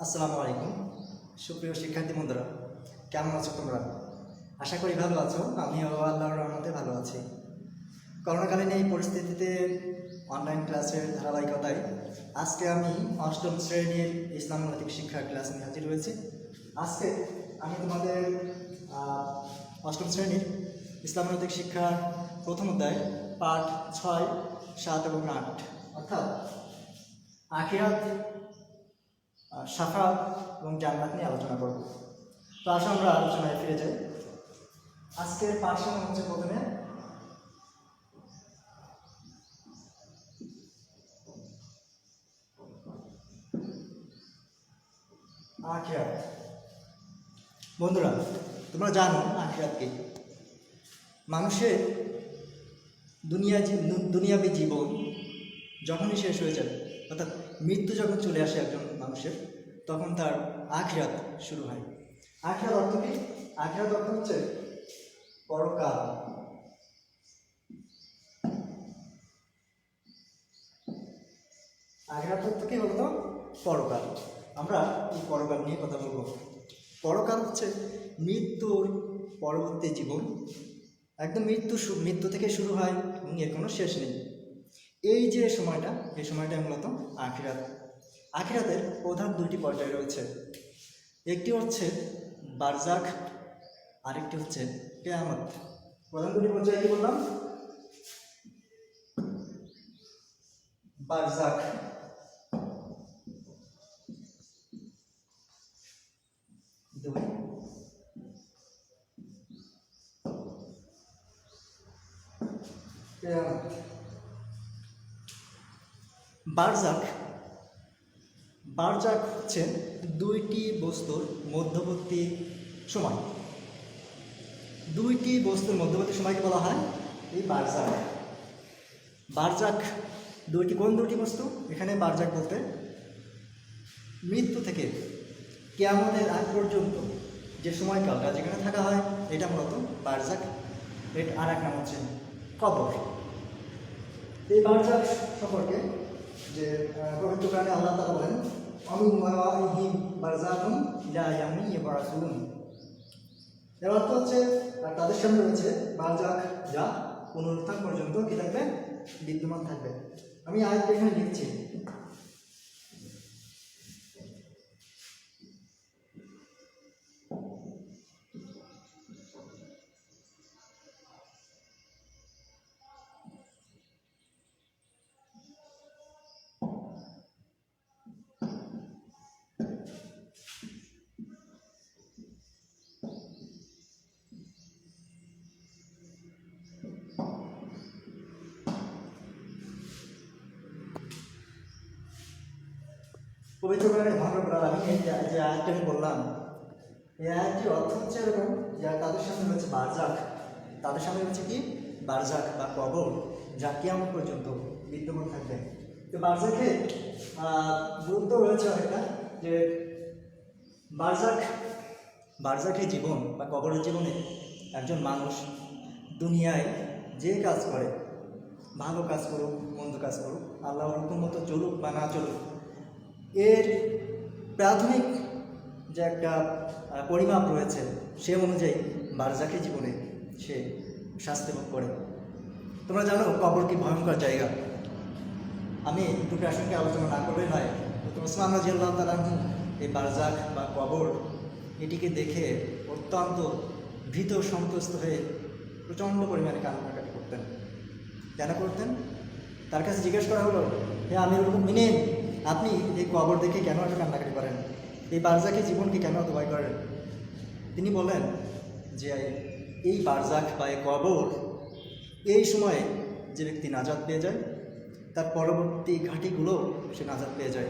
আসসালামু আলাইকুম সুপ্রিয় শিক্ষার্থী বন্ধুরা, কেমন আছো তোমরা? আশা করি ভালো আছো। আমিও আল্লাহর রহমতে ভালো আছি। করোনাকালীন এই পরিস্থিতিতে অনলাইন ক্লাসের ধারাবাহিকতায় আজকে আমি অষ্টম শ্রেণীর ইসলাম নৈতিক শিক্ষা ক্লাস নিয়ে হাজির হয়েছি। আজকে আমি তোমাদের অষ্টম শ্রেণীর ইসলাম নৈতিক শিক্ষার প্রথম অধ্যায় পাঠ 6, 7 এবং 8 অর্থাৎ আখিরাত, শাফাআত এবং জান্নাত নিয়ে আলোচনা করব। তো আসলে আমরা আলোচনায় ফিরে যাই। আজকের পাঠ হচ্ছে প্রথমে আখিরাত। বন্ধুরা, তোমরা জানো আখিরাত কি? মানুষের দুনিয়াবী জীবন যখনই শেষ হয়ে যাবে, অর্থাৎ মৃত্যু যখন চলে আসে একজন মানুষের, তখন তার আখিরাত শুরু হয়। আখিরাত অর্থ কি? আখিরাত অর্থ হচ্ছে পরকাল। আখিরাত অর্থ কি বলতো? পরকাল। আমরা এই পরকাল নিয়ে কথা বলবো। পরকাল হচ্ছে মৃত্যুর পরবর্তী জীবন। একদম মৃত্যু থেকে শুরু হয় এবং এর কোনো শেষ নেই। এই যে সময়টা, এই সময়টা মূলত আখিরাত। আখিরাতের প্রধান দুইটি পর্যায় রয়েছে। একটি হচ্ছে বারজাখ, আরেকটি হচ্ছে কিয়ামত। প্রধান দুটি পর্যায় কি বললাম? বারজাখ, বারজাখ বারজাখ হচ্ছে দুইটি বস্তুর মধ্যবর্তী সময়। দুইটি বস্তুর মধ্যবর্তী সময়কে বলা হয় এই বারজাখ। বারজাখ কোন দুটি বস্তু? এখানে বারজাখ বলতে মৃত্যু থেকে কিয়ামতের আগ পর্যন্ত যে সময়কালটা যেখানে থাকা হয়, এটা মূলত বারজাখ। এর আর এক নাম হচ্ছে কবর। এই বারজাখ সম্পর্কে যে পবিত্র কোরআনে আল্লাহ তাআলা বলেন, অমিন ওয়ারাইহিম বারজাখুন ইলা ইয়াউমি ইউবআসুন। এর অর্থ হচ্ছে আর তাদের সামনে রয়েছে বারজাখ, যা পুনরুত্থান পর্যন্ত কি থাকবে? বিদ্যমান থাকবে। আমি আয়াতটা এখানে লিখছি। পবিত্র কোরআনে মহান রব্বুল আলামিন যে আয়াতটা আমি বললাম, এই আয়াতটির অর্থ হচ্ছে এরকম যে তাদের সামনে রয়েছে বারজাখ। তাদের সামনে রয়েছে কি? বারজাখ বা কবর, যা কিয়ামত পর্যন্ত বিদ্যমান থাকবে। তো বারজাখে গুরুত্ব রয়েছে অনেকটা, যে বারজাখে জীবন বা কবরের জীবনে একজন মানুষ দুনিয়ায় যে কাজ করে, ভালো কাজ করুক মন্দ কাজ করুক, আল্লাহর হুকুম মতো চলুক বা না চলুক, এর প্রাথমিক যে একটা পরিমাপ রয়েছে, সে অনুযায়ী বারজাখী জীবনে সে শাস্তি ভোগ করে। তোমরা জানো কবর কি ভয়ঙ্কর জায়গা। আমি একটু প্রাসঙ্গে আলোচনা না করলে নয়। তো ওসমান রাদিয়াল্লাহু তাআলা আনহু এই বারজাখ বা কবর এটিকে দেখে অত্যন্ত ভীত সন্ত্রস্ত হয়ে প্রচণ্ড পরিমাণে কান্নাকাটি করতেন। কেন করতেন? তার কাছে জিজ্ঞেস করা হলো, হে আমিরুল মুমিনিন, আপনি এই কবর দেখে কেন এত কান্নাকাটি করেন? এই বারজাখী জীবনকে কেন এত ভয় করেন? তিনি বলেন যে এই বারজাখ বা এই কবর, এই সময়ে যে ব্যক্তি নাজাত পেয়ে যায়, তার পরবর্তী ঘাটিগুলো সে নাজাত পেয়ে যায়।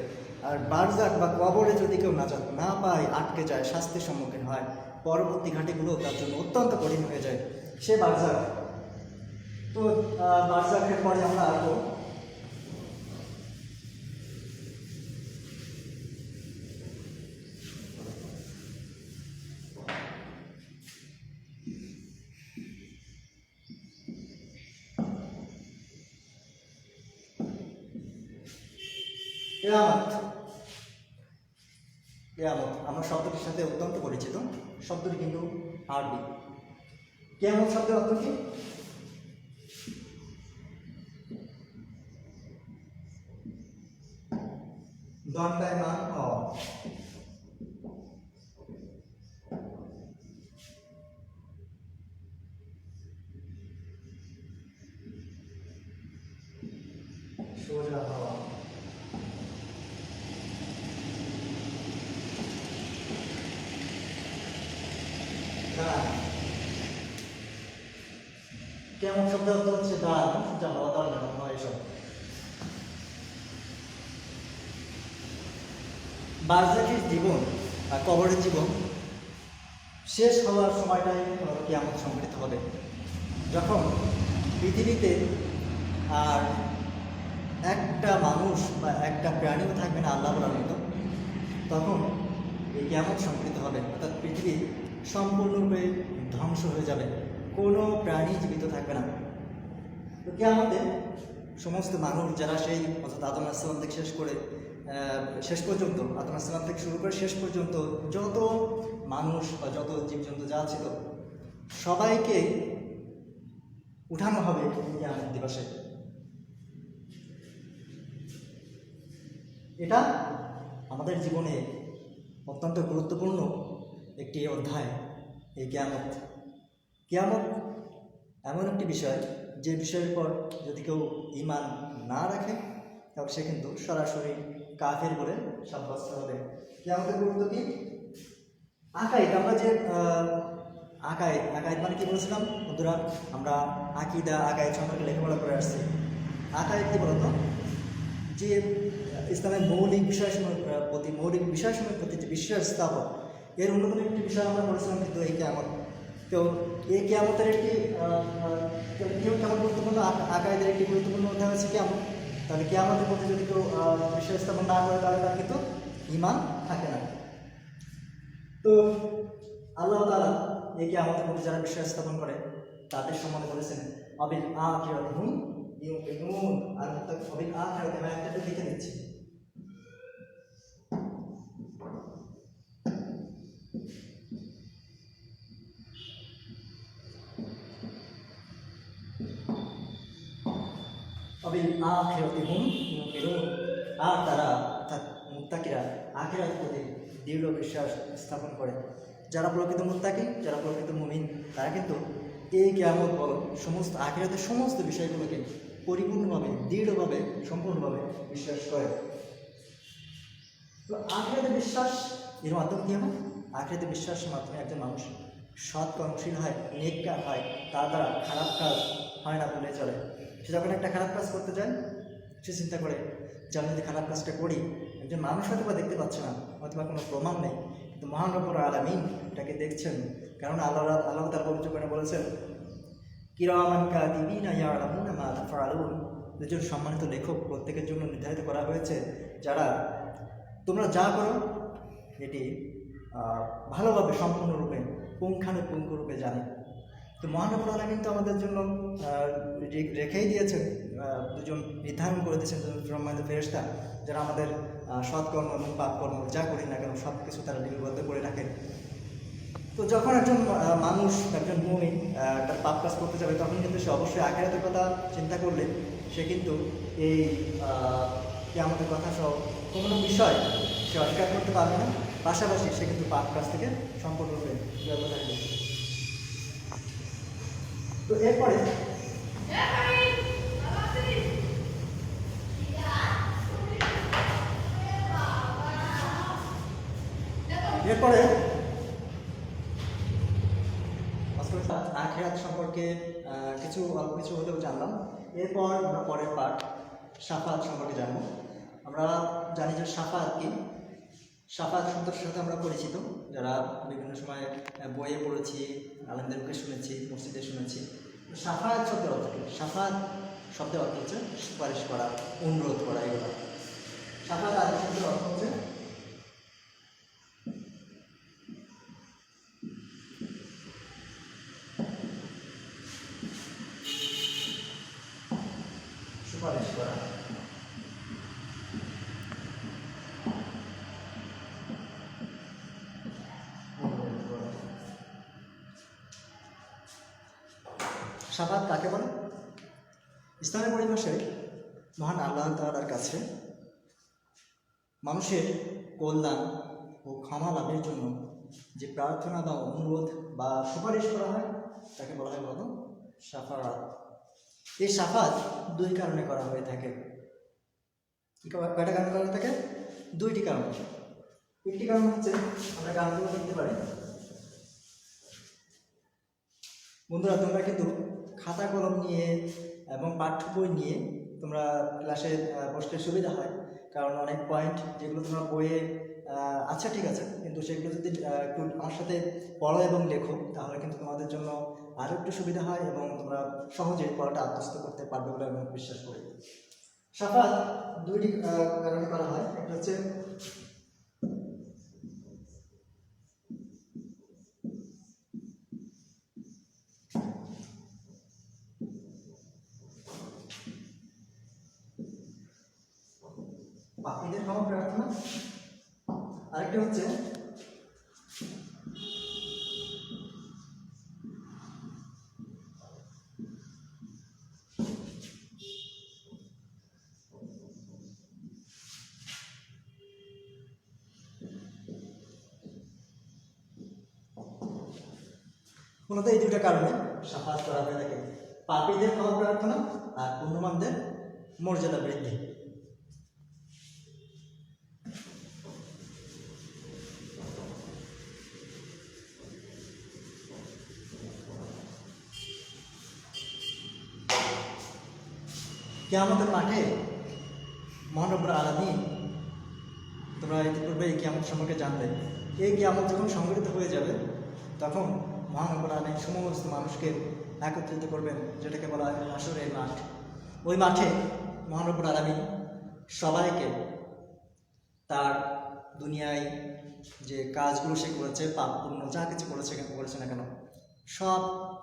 আর বারজাখ বা কবরে যদি কেউ নাজাত না পায়, আটকে যায়, শাস্তির সম্মুখীন হয়, পরবর্তী ঘাটিগুলো তার জন্য অত্যন্ত কঠিন হয়ে যায়। সে বারজাখ। তো বারজাখের পরে আমরা আসবো কিয়ামত। কেয়ামত আমরা শব্দটির সাথে অত্যন্ত পরিচিত। শব্দটি কিন্তু আরবি। কেয়ামত শব্দের অর্থ কি? দণ্ডায়মান হওয়া। সোজা হওয়া। কেমন শব্দ অর্থ হচ্ছে দাঁড়ানো, সোজা হওয়া, দণ্ডায়মান হওয়া, এসব। বারজাখের জীবন বা কবরের জীবন শেষ হওয়ার সময়টাই কিয়ামত সংঘটিত হবে, যখন পৃথিবীতে আর একটা মানুষ বা একটা প্রাণীও থাকবে না আল্লাহ বলার মতো, তখন এই কিয়ামত সংঘটিত হবে। অর্থাৎ পৃথিবী সম্পূর্ণরূপে ধ্বংস হয়ে যাবে, কোনো প্রাণী জীবিত থাকবে না। তো কিয়ামতে সমস্ত মানুষ যারা সেই অর্থাৎ আদম আলাইহিস সালাম থেকে শেষ পর্যন্ত আদম আলাইহিস সালাম থেকে শুরু করে শেষ পর্যন্ত যত মানুষ বা যত জীবজন্তু যা ছিল সবাইকে উঠানো হবে কিয়ামত দিবসে। এটা আমাদের জীবনে অত্যন্ত গুরুত্বপূর্ণ একটি অধ্যায়। এই কিয়ামত এমন একটি বিষয় যে বিষয়ের পর যদি কেউ ঈমান না রাখে তবে সে কিন্তু সরাসরি কাফের বলে সাব্যস্ত হবে। কিয়ামতের গুরুত্ব কি? আকাইদ, আমরা যে আকাইদ মানে কি বলেছিলাম বন্ধুরা? আমরা আকাইদ সম্পর্কে লেখাপড়া করে আসছি। আকাইদ কি বলতো? যে ইসলামের মৌলিক বিষয়সমূহের প্রতি যে বিশ্বাস স্থাপন, এর অন্যতম একটি বিষয় আমরা বলেছিলাম কিন্তু এই কিয়ামত। তো এই কিয়ামতের একটি কেমন গুরুত্বপূর্ণ আকাইদের একটি গুরুত্বপূর্ণ অধ্যায় হচ্ছে কিয়ামত। তাহলে কিয়ামতের প্রতি যদি কেউ বিশ্বাস স্থাপন না করে তাহলে তার কিন্তু ঈমান থাকে না। তো আল্লাহ তাআলা এই কিয়ামতের প্রতি যারা বিশ্বাস স্থাপন করে তাদের সম্বন্ধে বলেছেন অবিল আখিরাতি হুম ইউকিনুন। আর অবিল আখিরাতি আমি একটা লিখে দিচ্ছি। অবিল আখিরাতি হুম ইউকিনুন। আর তারা অর্থাৎ মুত্তাকিরা আখিরাতের প্রতি দৃঢ় বিশ্বাস স্থাপন করে। যারা প্রকৃত মুত্তাকি, যারা প্রকৃত মুমিন, তারা কিন্তু এই কিয়ামত বলো সমস্ত আখিরাতের সমস্ত বিষয়গুলোকে পরিপূর্ণভাবে, দৃঢ়ভাবে, সম্পূর্ণভাবে বিশ্বাস করে। তো আখিরাতে বিশ্বাস এর মাধ্যমে কী হবে? আখিরাতে বিশ্বাসের মাধ্যমে একজন মানুষ সৎ কর্মশীল হয়, নেককার হয়, তার দ্বারা খারাপ কাজ হয় না বলে চলে। সে যখন একটা খারাপ কাজ করতে যায় সে চিন্তা করে যে আমি যদি খারাপ কাজটা করি, একজন মানুষ হয়তো বা দেখতে পাচ্ছে না, হয়তো বা কোনো প্রমাণ নেই, কিন্তু মহান রব্বুল আলামিন এটাকে দেখছেন। কারণ আল্লাহ তার পবিত্র করে বলেছেন কিরামান কাতিবিনা ইয়ালামুনা মা তাফআলুন। দুজন সম্মানিত লেখক প্রত্যেকের জন্য নির্ধারিত করা হয়েছে, যারা তোমরা যা করো এটি ভালোভাবে সম্পূর্ণরূপে পুঙ্খানুপুঙ্খরূপে জানে। তো মহান রব্বুল আলামিন তো আমাদের জন্য রেখেই দিয়েছেন, দুজন নির্ধারণ করে দিয়েছেন, দুজন সম্মানিত ফেরেশতা, যারা আমাদের সৎকর্ম এবং পাপকর্ম যা করি না কেন সব কিছু তারা লিপিবদ্ধ করে রাখে। তো যখন একজন মানুষ, একজন মুমিন তার পাপ কাজ করতে যাবে, তখন কিন্তু সে অবশ্যই আখিরাতের কথা চিন্তা করলে সে কিন্তু এই কিয়ামতের কথা সহ কোনো বিষয় সে অস্বীকার করতে পারবে না। পাশাপাশি সে কিন্তু পাপ কাজ থেকে সম্পূর্ণরূপে বিরত থাকবে। তো এরপরে আখিরাত সম্পর্কে অল্প কিছু হলেও জানলাম। এরপর আমরা পরের পার্ট শাফাত সম্পর্কে জানবো। আমরা জানি যে শাফাত কি। শাফাত শব্দের সাথে আমরা পরিচিত, যারা বিভিন্ন সময় বইয়ে পড়েছি, আলেমদের মুখে শুনেছি, মসজিদে শুনেছি। শাফাত শব্দের অর্থ কি? শাফাত শব্দের অর্থ হচ্ছে সুপারিশ করা, অনুরোধ করা, এগুলো। শাফাত আদি শব্দের অর্থ হচ্ছে সুপারিশ করা। শাফাত কাকে বলে? ইসলামের পরিভাষায় মহান আল্লাহ তাআলার কাছে মানুষের কল্যাণ ও ক্ষমা লাভের জন্য যে প্রার্থনা বা অনুরোধ বা সুপারিশ করা হয় তাকে বলা হয় বলো শাফাআত। এই শাফাত দুই কারণে করা হয়ে থাকে। কয়টা কারণে করা হয়ে থাকে? দুইটি কারণ। একটি কারণ হচ্ছে, আমরা কারণগুলো দেখতে পারি। বন্ধুরা, তোমরা কিন্তু খাতা কলম নিয়ে এবং পাঠ্য বই নিয়ে তোমরা ক্লাসে বসতে সুবিধা হয়, কারণ অনেক পয়েন্ট যেগুলো তোমরা বইয়ে আচ্ছা ঠিক আছে, কিন্তু সেগুলো যদি একটু আমার সাথে পড়ো এবং লেখো তাহলে কিন্তু তোমাদের জন্য আরও একটু সুবিধা হয় এবং তোমরা সহজে পড়াটা আত্মস্থ করতে পারবে বলে আমি বিশ্বাস করি। শাফাত দুইটি কারণে করা হয়। একটা হচ্ছে পাপীদের ক্ষমা প্রার্থনা, আরেকটা হচ্ছে মূলত এই দুটো কারণে শাফাত করা হয়ে থাকে, পাপীদের ক্ষমা প্রার্থনা আর পুণ্যবানদের মর্যাদা বৃদ্ধি। কিয়ামতের মাঠে মহান রব্বুল আলামিন, তোমরা ইতিপূর্বে এই কিয়ামত সম্পর্কে জানবে, এই কিয়ামত যখন সংগঠিত হয়ে যাবে তখন মহান রব্বুল আলামিন সমস্ত মানুষকে একত্রিত করবেন, যেটাকে বলা হয় হাসরের মাঠ। ওই মাঠে মহান রব্বুল আলামিন সবাইকে তার দুনিয়ায় যে কাজগুলো সে করেছে, পাপ পুণ্য যা কিছু করেছে না কেন, সব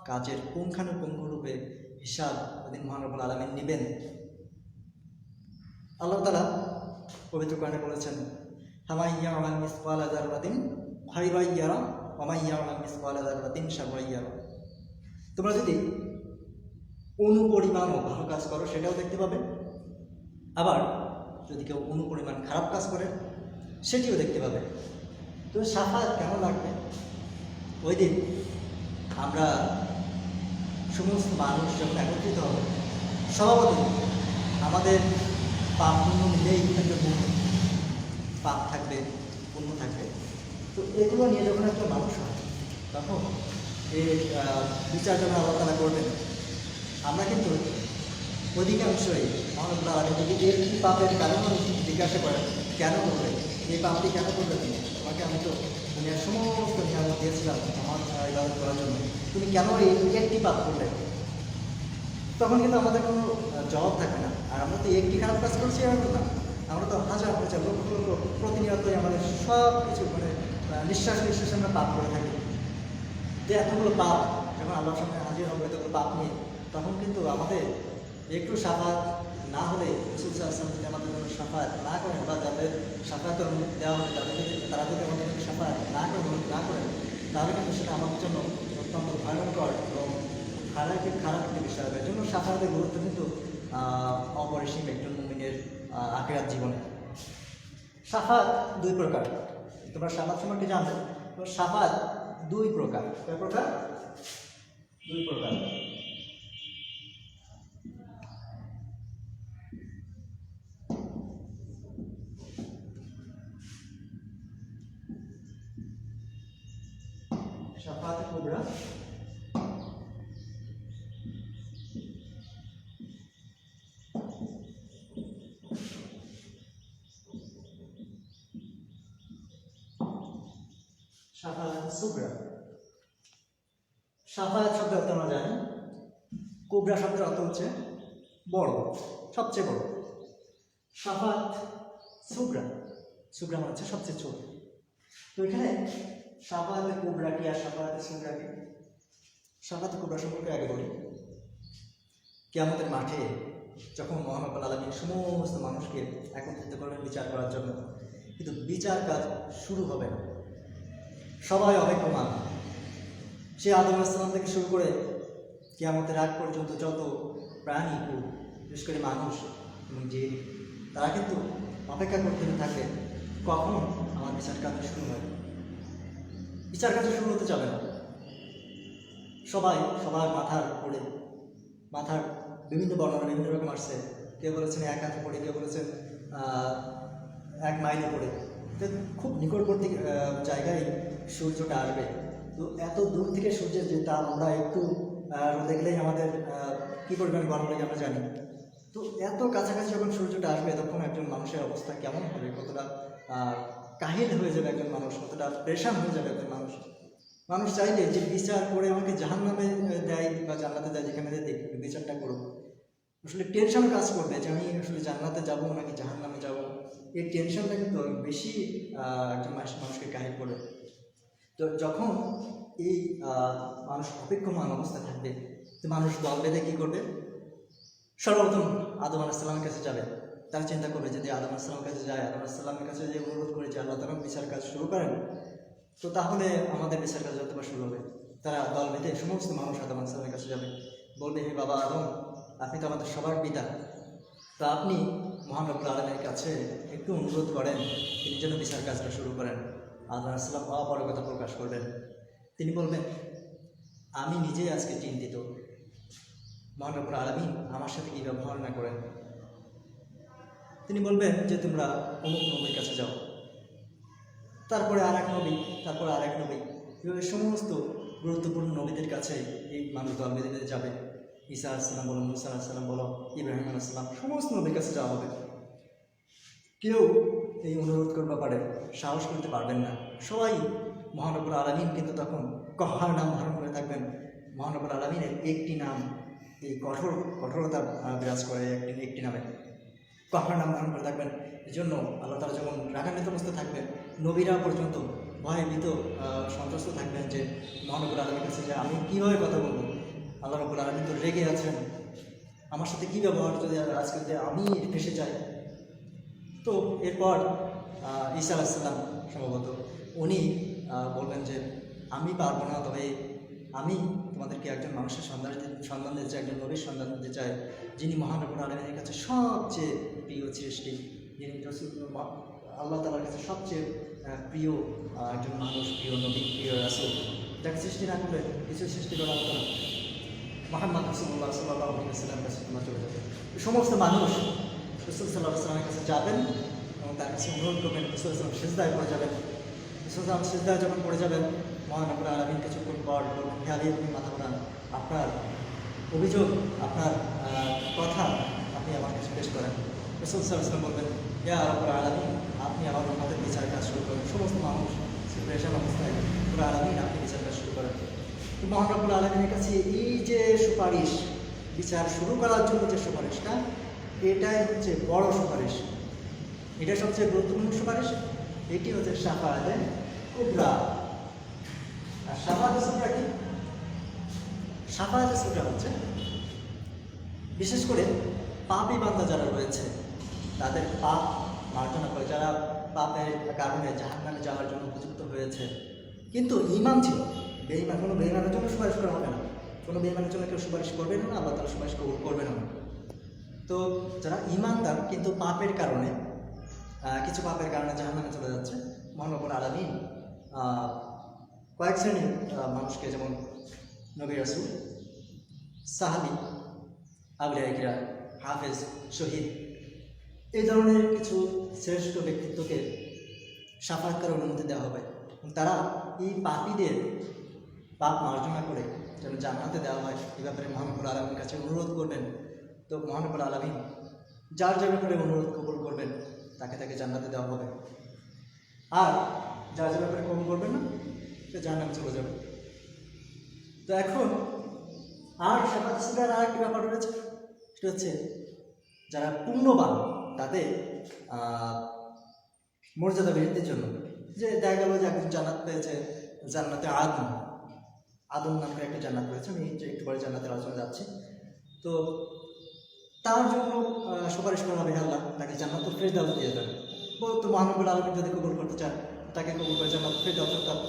কাজের পুঙ্খানুপুঙ্খরূপে হিসাব ওদিন মহান রব্বুল আলামিন নেবেন। আল্লাহ তাআলা পবিত্র কোরআনে বলেছেন, হামান ইয়ামাল মিসকালা যাররাতিন খায়রান ইয়ারা ওয়া মান ইয়ামাল মিসকালা যাররাতিন শাররান ইয়ারা। তোমরা যদি অনুপরিমাণও ভালো কাজ করো সেটাও দেখতে পাবে, আবার যদি কেউ অনুপরিমাণ খারাপ কাজ করে সেটিও দেখতে পাবে। তো শাফাত কেন লাগবে? ওই দিন আমরা সমস্ত মানুষ যখন একত্রিত হবে, স্বভাবতই আমাদের পাপ পুণ্য মিলেই একটা গুণ, পাপ থাকবে পুণ্য থাকবে। তো এগুলো নিয়ে যখন একটা মানুষ হয় তখন এই বিচার যখন আল্লাহ তাআলা করবেন, আমরা কিন্তু অধিকাংশই মহানবুল আলামিন যদি এর কী পাপের কারণ জিজ্ঞাসা করেন, কেন করবে এই পাপটি, কেন করবে তুমি? তোমাকে আমি তো দুনিয়ার সমস্ত নিয়ামত দিয়েছিলাম আমার ইবাদত করার জন্য, তুমি কেন এই একটি পাপ করলে? তখন কিন্তু আমাদের কোনো জবাব থাকে না। আর আমরা তো একটি খারাপ কাজ করছি এমন না, আমরা তো হাজার হাজার লক্ষ লক্ষ প্রতিনিয়তই আমাদের সব কিছু নিঃশ্বাস নিঃশ্বাসে আমরা পাপ করে থাকি। যে এতগুলো পাপ যখন আল্লাহর সামনে হাজির হবে, এতগুলো পাপ নিয়ে, তখন কিন্তু আমাদের একটু শাফাত না হলে, রাসূল সাল্লাল্লাহু আলাইহি ওয়াসাল্লাম যদি আমাদের জন্য শাফাত না করেন বা যাদের শাফাত দেওয়া হবে তারা যদি আমাদের জন্য শাফাত না করেন তাহলে কিন্তু সেটা আমাদের জন্য অত্যন্ত ভয়ঙ্কর এবং খারাপ একটি বিষয় হবে। এর জন্য শাফাতের গুরুত্ব কিন্তু অপরিসীম একজন মুমিনের আখিরাত জীবনে। শাফাত দুই প্রকার, তোমরা শাফাত সম্পর্কে জানবে। তো শাফাত দুই প্রকার। কয় প্রকার? দুই প্রকার। শাফাত কুবরা, শাফাত সুগরা। শাফাত শব্দের অর্থ আমরা জানি, কুবরা শব্দের অর্থ হচ্ছে বড়, সবচেয়ে বড়। শাফাত সুগরা, সুগরা মানে হচ্ছে সবচেয়ে ছোট। তো এখানে শাফাত কুবরা কি আর শাফাত সুগরা কি? শাফাত কুবরা সম্পর্কে আগে বলি। কিয়ামতের মাঠে যখন মহান রব্বুল আলামিন সমস্ত মানুষকে একত্রিত করবেন বিচার করার জন্য, কিন্তু বিচার কাজ শুরু হবে না, সবাই অপেক্ষমান। সে আদম আলাইহিস সালাম থেকে শুরু করে কিয়ামতের আগ পর্যন্ত যত প্রাণী ও বিশেষ করে মানুষ এবং জিন তারা কিন্তু অপেক্ষা করতে থাকে কখন আমার বিচার কাজ শুরু হয়। বিচার কাজ শুরু হতে যাবে না, সবাই সবার মাথার বিভিন্ন বর্ণনা বিভিন্ন রকম আসছে। কেউ বলেছেন 1 হাত পড়ে, কেউ বলেছেন 1 মাইল পড়ে। তো খুব নিকটবর্তী জায়গায় সূর্যটা আসবে। তো এত দূর থেকে সূর্যের যে তাপ, আমরা একটু রোদে গেলেই আমাদের কী পরিমাণ গরম লাগে আমরা জানি। তো এত কাছাকাছি যখন সূর্যটা আসবে তখন একজন মানুষের অবস্থা কেমন হবে, কতটা কাহিল হয়ে যাবে একজন মানুষ, কতটা প্রেশান হয়ে যাবে একজন মানুষ। মানুষ চাইলে যে বিচার করে আমাকে জাহান্নামে দেয় বা জান্নাতে দেয়, যেখানে দেখি বিচারটা করুক, আসলে টেনশন কাজ করবে যে আমি আসলে জান্নাতে যাবো নাকি জাহান্নামে যাবো। এই টেনশনটা কিন্তু বেশি একজন মানুষকে কাহিল করে। তো যখন এই মানুষ অপেক্ষমান অবস্থায় থাকবে, তো মানুষ দল বেঁধে কী করবে? সর্বপ্রথম আদম আলাইসাল্লামের কাছে যাবে। তারা চিন্তা করবে যদি আদম আলাইসাল্লামের কাছে যায়, আদম আলাইসাল্লামের কাছে যে অনুরোধ করে যে আল্লাহ তাআলা বিচার কাজ শুরু করেন, তো তাহলে আমাদের বিচার কাজ যতটা শুরু হবে। তারা দল বেঁধে সমস্ত মানুষ আদম আলাইসাল্লামের কাছে যাবে, বলবে হে বাবা আদম, আপনি তো আমাদের সবার পিতা, তা আপনি মহান রব্বুল আলামিনের কাছে একটু অনুরোধ করেন তিনি যেন বিচার কাজটা শুরু করেন। আদম আলাইহিসসালাম অপারগতা প্রকাশ করবেন। তিনি বলবেন আমি নিজেই আজকে চিন্তিত, মহান রব্বুল আলামিন আমার সাথে কী ব্যবহার না করেন। তিনি বলবেন যে তোমরা অমুক নবীর কাছে যাও, তারপরে আরেক নবী, তারপরে আরেক নবী, এভাবে সমস্ত গুরুত্বপূর্ণ নবীদের কাছে এই মানুষ দল বেঁধে যাবে। ঈসা আলাইহিসসালাম বলো, মুসা আলাইহিসসালাম বলো, ইব্রাহিম আলাইহিসসালাম, সমস্ত নবীর কাছে যাওয়া হবে। কেউ এই অনুরোধ করতে পারে সাহস করতে পারবেন না। সবাই মহান রব্বুল আলামিন কিন্তু তখন কহার নাম ধারণ করে থাকবেন। মহান রব্বুল আলামিনের একটি নাম, এই কঠোরতা বিরাজ করে একটি নামে, কহার নাম ধারণ করে থাকবেন। এই জন্য আল্লাহ তাআলা যখন রাগান্বিত অবস্থায় থাকবেন, নবীরা পর্যন্ত ভয়ে ভীত সন্ত্রস্ত থাকবেন যে মহান রব্বুল আলামিনের কাছে যে আমি কীভাবে কথা বলবো, আল্লাহ রাব্বুল আলামিন তো রেগে আছেন, আমার সাথে কী ব্যবহার যদি আজকে যদি আমি ফেসে যাই। তো এরপর ঈসা আলাইহিস সালাম সম্ভবত উনি বলবেন যে আমি পারবো না, তবে আমি তোমাদেরকে একজন মানুষের সন্ধান দিতে চাই, একজন নবীর সন্ধান দিতে চাই, যিনি মহান রব্বুল আলামিনের কাছে সবচেয়ে প্রিয় সৃষ্টি, যিনি আল্লাহ তাআলার কাছে সবচেয়ে প্রিয় একজন মানুষ, প্রিয় নবী, প্রিয় রাসূল, যাকে সৃষ্টি না করলে কিছু সৃষ্টি করা হতো না। মুহাম্মদ রাসূলুল্লাহ সাল্লাল্লাহু আলাইহি ওয়াসাল্লামের কাছে তোমরা চলে যাবে। সমস্ত মানুষ রাসূল সাল্লাল্লাহু আলাইহি ওয়াসাল্লামের কাছে যাবেন এবং তার কাছে অনুরোধ করবেন। রাসূল সাল্লাল্লাহু আলাইহি ওয়াসাল্লাম সিজদায় পড়ে যাবেন। রাসূল সাল্লাল্লাহু আলাইহি ওয়াসাল্লাম সিজদায় যখন পড়ে যাবেন, মহান রব্বুল আলামিন কিছুক্ষণ পর বলবেন হে আলী, আপনি মাথা ঘোরান, আপনার অভিযোগ, আপনার কথা আপনি আমার কাছে পেশ করেন। রাসূল সাল্লাল্লাহু আলাইহি ওয়াসাল্লাম বলবেন ইয়া রব্বুল আলামিন, আপনি আমার উম্মতের বিচার কাজ শুরু করেন। সমস্ত মানুষ প্রেশান অবস্থায় রব্বুল আলামিন আপনি বিচার কাজ শুরু করেন। তো মহান রব্বুল আলামিনের কাছে এই যে সুপারিশ, বিচার শুরু করার জন্য যে সুপারিশটা, এটাই হচ্ছে বড় সুপারিশ, এটা সবচেয়ে গুরুত্বপূর্ণ সুপারিশ। এটি হচ্ছে শাফাআতে কুবরা। আর শাফাআতে সুগরা কি? শাফাআতে সুগরা হচ্ছে বিশেষ করে পাপী বান্দা যারা রয়েছে তাদের পাপ মার্জনা করে, যারা পাপের কারণে জাহান্নামে যাওয়ার জন্য উপযুক্ত হয়েছে কিন্তু ঈমান ছিল, বেঈমান, কোনো বেঈমানের জন্য সুপারিশ করা হবে না, কোনো বেঈমানের জন্য কেউ সুপারিশ করবেন না, আল্লাহ তাআলা সুপারিশ করবেন না। তো যারা ঈমানদার কিন্তু পাপের কারণে, কিছু পাপের কারণে জাহান্নামে চলে যাচ্ছে, মহান রব্বুল আলামিন কয়েক শ্রেণীর মানুষকে, যেমন নবী, রাসূল, সাহাবী, আউলিয়া কিরাম, হাফেজ, শহীদ, এই ধরনের কিছু শ্রেষ্ঠ ব্যক্তিত্বকে শাফাআত করার অনুমতি দেওয়া হবে। তারা এই পাপীদের পাপ মার্জনা করে যেন জান্নাতে দেওয়া হয়, এই ব্যাপারে মহান রব্বুল আলামিনের কাছে অনুরোধ করবেন। তো মহান রব্বুল আলামিন যার যার ব্যাপারে অনুরোধ কবুল করবেন তাকে তাকে জান্নাতে দেওয়া হবে, আর যার যার ব্যাপারে কবুল করবেন না সে জাহান্নামে চলে যাবে। তো এখন আর শাফাআত সুগরার আর একটি ব্যাপার রয়েছে, সেটা হচ্ছে যারা পুণ্যবান তাদের মর্যাদা বৃদ্ধির জন্য, যে দেখা গেল যে একজন জান্নাত পেয়েছে, জান্নাতে আদম নামে একটা জান্নাত রয়েছে, আমি একটু পরে জান্নাতের আলোচনা যাচ্ছি। তো তার জন্য সুপারিশ করা হবে, আল্লাহ তাকে জান্নাতুল ফেরদাউস দিয়ে দেবেন। তো মহান রব্বুল আলামিন যদি কবুল করতে চান তাকে কবুল করে জান্নাতুল ফেরদাউস অর্থাৎ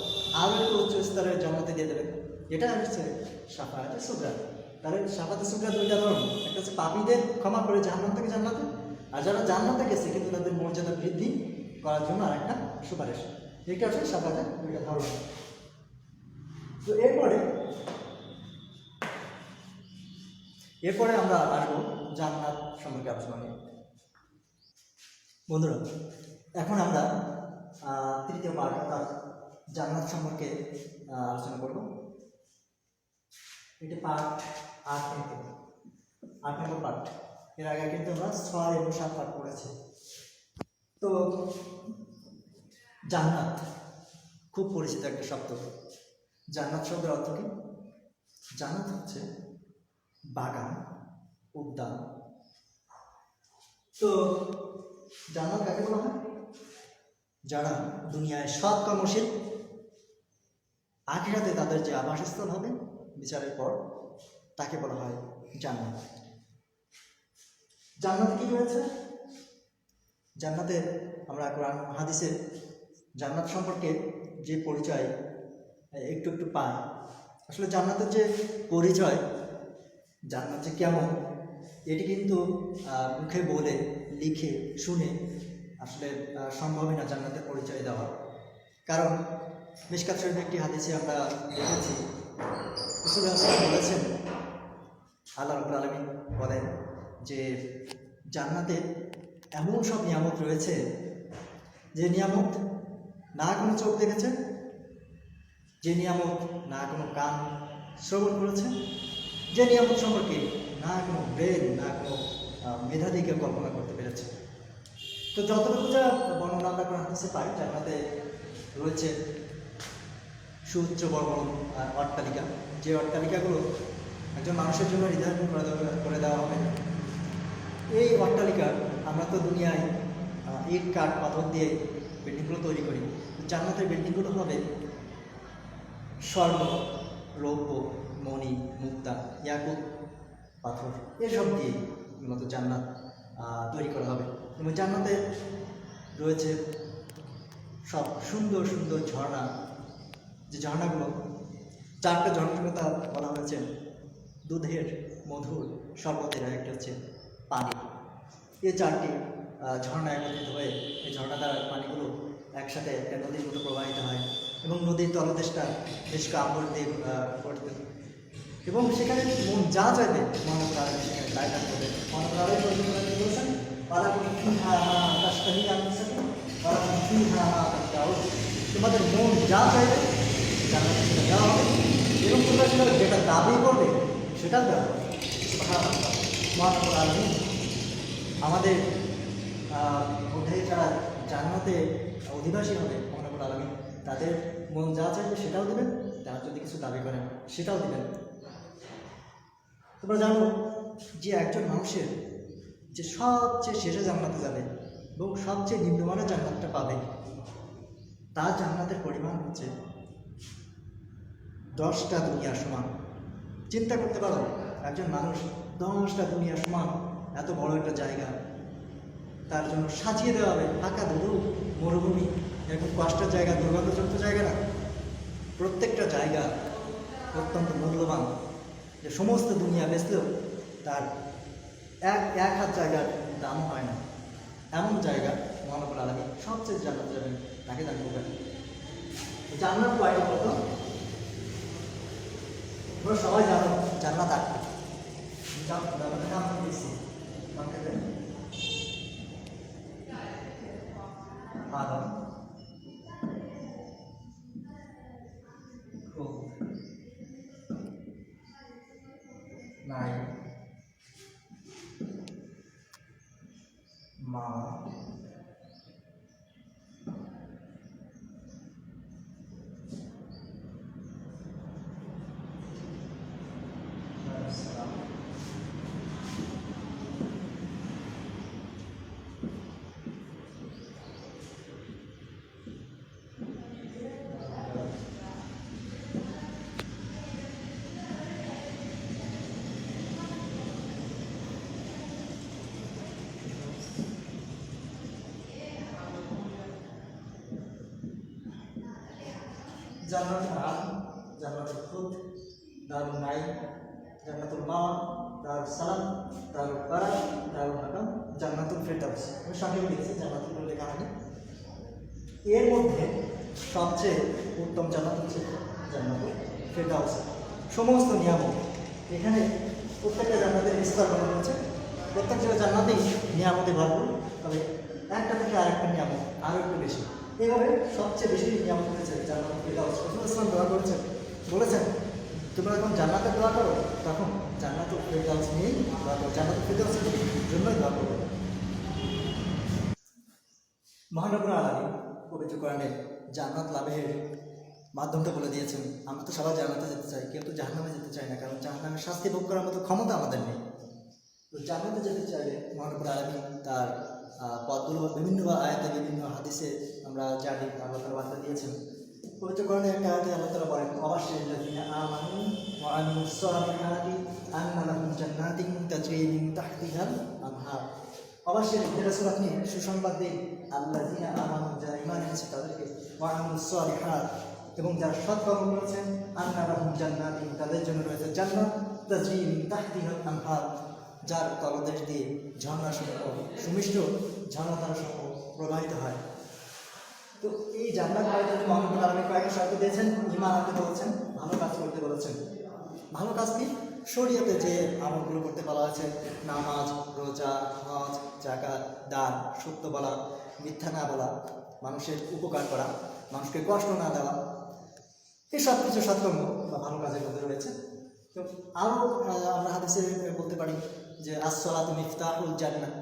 আরও একটু উচ্চ স্তরের জান্নাতে দিয়ে দেবেন। এটা হচ্ছে শাফাআতে সুগরা। তাহলে শাফাতে সুকরা দুইটা ধরন, একটা হচ্ছে পাপীদের ক্ষমা করে জাহান্নাম থেকে জান্নাতে, আর যারা জান্নাতে গেছে কিন্তু তাদের মর্যাদা বৃদ্ধি করার জন্য আরেকটা সুপারিশ। এইটা হচ্ছে শাফাতের দুইটা ধরন। তো এরপরে আমরা আসবো জান্নাত সম্পর্কে আলোচনা নিয়ে। বন্ধুরা, এখন আমরা তৃতীয় পার্ট অর্থাৎ জান্নাত সম্পর্কে আলোচনা করব। এটি পার্ট 8 নম্বর পার্ট। এর আগে কিন্তু আমরা 6 এবং 7 পার্ট পড়েছি। তো জান্নাত খুব পরিচিত একটা শব্দ। জান্নাত শব্দের অর্থ কি? জান্নাত হচ্ছে বাগান, উদ্যান। তো জান্নাত কাকে বলা হয়? যারা দুনিয়ায় সৎ কর্মশীল, আখিরাতে তাদের যে আবাসস্থল হবে বিচারের পর, তাকে বলা হয় জান্নাত। জান্নাতে কি রয়েছে? জান্নাতে আমরা কোরআন হাদিসে জান্নাত সম্পর্কে যে পরিচয় একটু একটু পাই। আসলে জান্নাতের যে পরিচয়, জান্নাত যে কেমন, এটি কিন্তু মুখে বলে, লিখে, শুনে আসলে সম্ভবই না জান্নাতের পরিচয় দেওয়া। কারণ মিশকাত শরীফের একটি হাদিসে আমরা দেখেছি, রাসূল বলেছেন, আল্লাহ রাব্বুল আলামিন বলেন যে জান্নাতে এমন সব নিয়ামত রয়েছে যে নিয়ামত না কোনো চোখ দেখেছে, যে নিয়ামত না কোনো কান শ্রবণ করেছে, যে নিয়ামত সম্পর্কে না কোনো ব্রেন, না কোনো মেধা দিকে কল্পনা করতে পেরেছে। তো যতটুকু যা বর্ণনা আমরা কোরআন হাদিসে পাই, জান্নাতে রয়েছে সুউচ্চ বড় বড় অট্টালিকা, যে অট্টালিকাগুলো একজন মানুষের জন্য নির্ধারণ করে দেওয়া হবে। এই অট্টালিকা আমরা তো দুনিয়ায় ইট, কাঠ, পাথর দিয়ে বিল্ডিংগুলো তৈরি করি। জান্নাতের বিল্ডিংগুলো হবে স্বর্ণ, রৌপ্য, মণি, মুক্তা, ইয়াকুত, পাথর, এসব দিয়ে মূলত জান্নাত তৈরি করা হবে। এবং জান্নাতে রয়েছে সব সুন্দর সুন্দর ঝর্ণা, যে ঝর্ণাগুলো 4টা ঝর্ণার কথা বলা হয়েছে। দুধের মধুর শরবতের, একটা হচ্ছে পানি। এই 4টি ঝর্ণা একত্রিত হয়ে এই ঝর্ণাদার পানিগুলো একসাথে একটা নদীর মতো প্রবাহিত হয় এবং নদীর তলদেশটা বেশ আম্বর দিয়ে গঠিত। এবং সেখানে মন যা চাইবে মনে করা হবে, সেখানে তাই কাজ করবে। মনে করা হবে বলছেন, তোমাদের মন যা চাইবে জান্নাতে সেটা দেওয়া হবে এবং তোমরা সেটা যেটা দাবি করবে সেটাও দেওয়া হবে। আমাদের মধ্যে যারা জান্নাতে অধিবাসী হবে মহান রব্বুল আলামিন তাদের মন যা চাইবে সেটাও দেবেন, তারা যদি কিছু দাবি করেন সেটাও দেবেন। তোমরা জানো যে একজন মানুষের যে সবচেয়ে শেষে জান্নাতে যাবে এবং সবচেয়ে নিম্নমানের জান্নাতটা পাবে, তার জান্নাতের পরিমাণ হচ্ছে 10টা দুনিয়া সমান। চিন্তা করতে পারো, একজন মানুষ 10টা দুনিয়া সমান এত বড় একটা জায়গা তার জন্য সাজিয়ে দেওয়া হবে। ফাঁকা ধরু মরুভূমি, এরকম কষ্টের জায়গা, দুর্গন্ধযুক্ত জায়গা না, প্রত্যেকটা জায়গা অত্যন্ত মূল্যবান, যে সমস্ত দুনিয়া বেচলেও তার এক হাত জায়গার দাম হয় না, এমন জায়গা মহান রব্বুল আলামিন সবচেয়ে জান্নাতে যাবেন তাকে দান করবেন। জান্নাত কয়টা বলতো? তোমরা সবাই জানো জান্নাত 8টা। আদম, নাই, মা, জান্নাতুল আদম, জান্নাতুল খুলদ, দারুন নাঈম, জান্নাতুল মাওয়া, দারুস সালাম, দারুল কারার, দারুল হাকাম, জান্নাতুল ফেরদাউস। আমি সঙ্গে লিখেছি, জান্নাতুল বলে লেখা হয়নি। এর মধ্যে সবচেয়ে উত্তম জান্নাত হচ্ছে জান্নাতুল ফেরদাউস। সমস্ত নিয়ামত এখানে প্রত্যেকটা জান্নাতের বিস্তার করা হয়েছে। প্রত্যেকটা জান্নাতেই নিয়ামতে ভরপুর, তবে একটা থেকে আরেকটা নিয়ামত আরও একটু বেশি। এইভাবে সবচেয়ে বেশি নিয়ামত হয়েছে জান্নাতুল ফেরদাউস। রাসূল ইসলাম দোয়া করেছেন, বলেছেন তোমরা যখন জান্নাতের দোয়া করো তখন জান্নাতুল ফেরদাউস নিয়েই দোয়া করো, জান্নাতুল ফেরদাউসের জন্যই দোয়া করো। মহানবুল আলামিন পবিত্র কোরআনে জান্নাত লাভের মাধ্যমটা বলে দিয়েছেন। আমরা তো সবাই জান্নাতে যেতে চাই, কেউ তো জাহান্নামে যেতে চাই না, কারণ জাহান্নামের শাস্তি ভোগ করার মতো ক্ষমতা আমাদের নেই। তো জান্নাতে যেতে চাইলে মহানবুল আলামিন তার পথগুলো বিভিন্ন আয়াতে, বিভিন্ন হাদিসে আমরা জানি, আল্লাহ তাআলা বার্তা দিয়েছেন। পবিত্র কোরআনে একটা আয়াতে আল্লাহ তাআলা বলেন, ওয়াবাশশিরিল্লাযীনা আমানু ওয়া আমিলুস সালিহাতি আন্না লাহুম জান্নাতিন তাজরি মিন তাহতিহাল আনহার। অবশ্যই রাসূল আপনি সুসংবাদ দিন আল্লাযীনা আমানু, যারা ঈমান এনেছে তাদেরকে, ওয়া আমিলুস সালিহাত, এবং যারা সৎকর্ম করেছেন, আন্না লাহুম জান্নাতিন, তাদের জন্য রয়েছে জান্নাত, তাজরি মিন তাহতিহাল আনহার, যার তলদেশ দিয়ে ঝর্ণাসমূহ, সুমিষ্ট ঝর্ণাধারাসমূহ প্রবাহিত হয়। তো এই জান্নাত পাওয়ার জন্য মহানবুল আলামিন কয়েকটা শর্ত দিয়েছেন। ঈমান আনতে বলেছেন, ভালো কাজ করতে বলেছেন। ভালো কাজ কি? শরীয়তে যে আমলগুলো করতে বলা হয়েছে, নামাজ, রোজা, হজ, যাকাত, দান, সত্য বলা, মিথ্যা না বলা, মানুষের উপকার করা, মানুষকে কষ্ট না দেওয়া, এই সব কিছু সৎকর্ম বা ভালো কাজের মধ্যে রয়েছে। তো আরও আমরা হাদিসে বলতে পারি যে আস-সালাতু মিফতাহুল জান্নাহ,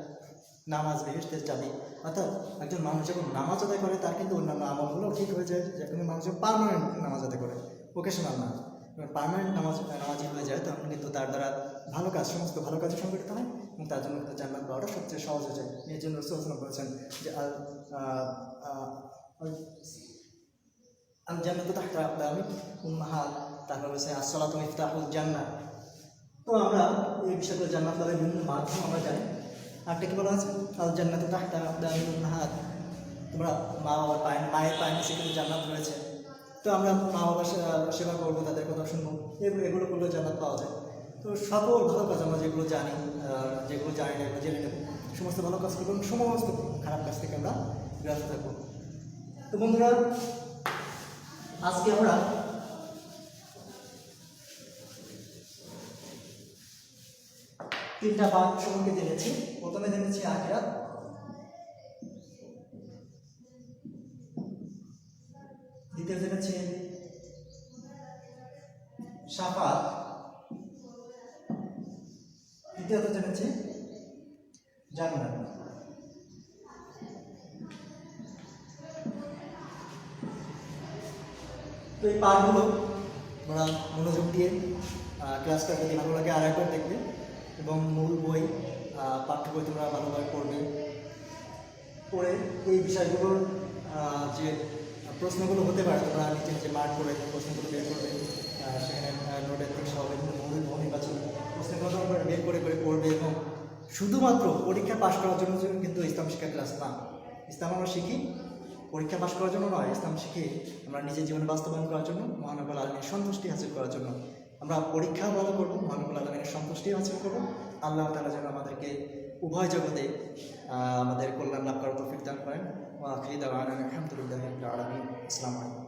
নামাজ বেহেশতের চাবি। অর্থাৎ একজন মানুষ যখন নামাজ আদায় করে তার কিন্তু অন্যান্য আমলগুলো ঠিক হয়ে যায়। যখন মানুষ পার্মানেন্ট নামাজ আদায় করে, ওকেশনাল না, পার্মানেন্ট নামাজি হয়ে যায়, তখন কিন্তু তার দ্বারা ভালো কাজ, সমস্ত ভালো কাজে সংগঠিত হয়, এবং তার জন্য কিন্তু জান্নাত পাওয়াটা সবচেয়ে সহজ হয়ে যায়। এর জন্য রাসূল সাল্লাল্লাহু আলাইহি ওয়াসাল্লাম বলেছেন যে আল জান্নাতু তাহতা আকদামি উম্মাহাত, তারপর বলেছে আস-সালাতু মিফতাহুল জান্নাহ। তো আমরা এই বিষয়গুলো জান্নাত লাভের বিভিন্ন মাধ্যম আমরা জানি। আরেকটা কি বলা আছে, আল জান্নাতু তাহতা আকদামি উম্মাহাত, তোমরা মা বাবার মায়ের পায়ের নিচে কিন্তু জান্নাত রয়েছে। তো আমরা মা বাবার সেবা করবো, তাদের কথা শুনবো, এগুলো করলে জান্নাত পাওয়া যায়। তো সকল ভালো কাজ আমরা যেগুলো জানি, যেগুলো জানি না এগুলো জেনে নেব, সমস্ত ভালো কাজ করবো, সমস্ত খারাপ কাজ থেকে আমরা বিরত থাকবো। তো বন্ধুরা, আজকে আমরা তিনটা ভাগ সম্পর্কে জেনেছি। প্রথমে জেনেছি আখিরাত, দ্বিতীয় জেনেছি শাফাত, তৃতীয়ত জেনেছি জান্নাত। তো এই পাঠগুলো তোমরা মনোযোগ দিয়ে ক্লাসটা যদি ভালো লাগে আর একবার দেখবে, এবং মূল বই, পাঠ্য বই তোমরা ভালোভাবে পড়বে। পড়ে এই বিষয়গুলোর যে প্রশ্নগুলো হতে পারে, তোমরা নিচে নিচে মার্ক করে প্রশ্নগুলো বের করবে। সেখানে নোটের থেকে সহ বিভিন্ন মৌলিক নির্বাচন প্রশ্নগুলো বের করে করে পড়বে। এবং শুধুমাত্র পরীক্ষা পাশ করার জন্য কিন্তু ইসলাম শিক্ষা ক্লাস না। ইসলাম আমরা শিখি পরীক্ষা পাশ করার জন্য নয়, ইসলাম শিখি আমরা নিজের জীবনে বাস্তবায়ন করার জন্য, মহানবুল আলামিনের সন্তুষ্টি হাসিল করার জন্য। আমরা পরীক্ষা ভালো করবো, মহানবুল আলামিনের সন্তুষ্টি হাসিল করবো। আল্লাহ তাআলা যেন আমাদেরকে উভয় জগতে আমাদের কল্যাণ লাভ করার তৌফিক দান করেন। ওয়া আখিরু দাওয়ানা আলহামদুলিল্লাহি রাব্বিল আলামিন। আসসালামু আলাইকুম।